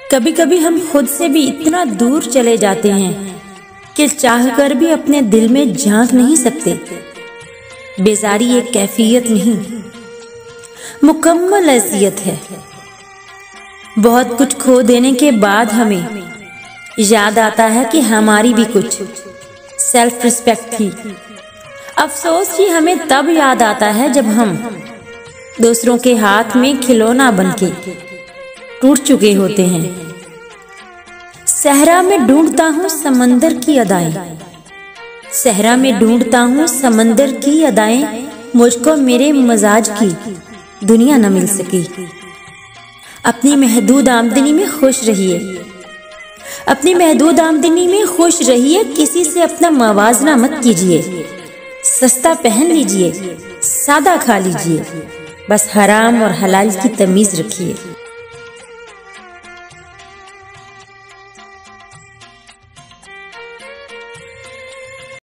कभी कभी हम खुद से भी इतना दूर चले जाते हैं कि चाहकर भी अपने दिल में झांक नहीं सकते। बेजारी एक कैफियत नहीं, मुकम्मल अज़ियत है। बहुत कुछ खो देने के बाद हमें याद आता है कि हमारी भी कुछ सेल्फ रिस्पेक्ट थी। अफसोस ही हमें तब याद आता है जब हम दूसरों के हाथ में खिलौना बनके टूट चुके होते हैं। सहरा में ढूंढता हूँ समंदर की अदाएं, सहरा में ढूंढता हूँ समंदर की अदाएं, मुझको मेरे मजाज की दुनिया न मिल सकी। अपनी महदूद आमदनी में खुश रहिए, अपनी महदूद आमदनी में खुश रहिए। किसी से अपना मवाजना मत कीजिए। सस्ता पहन लीजिए, सादा खा लीजिए, बस हराम और हलाल की तमीज रखिए।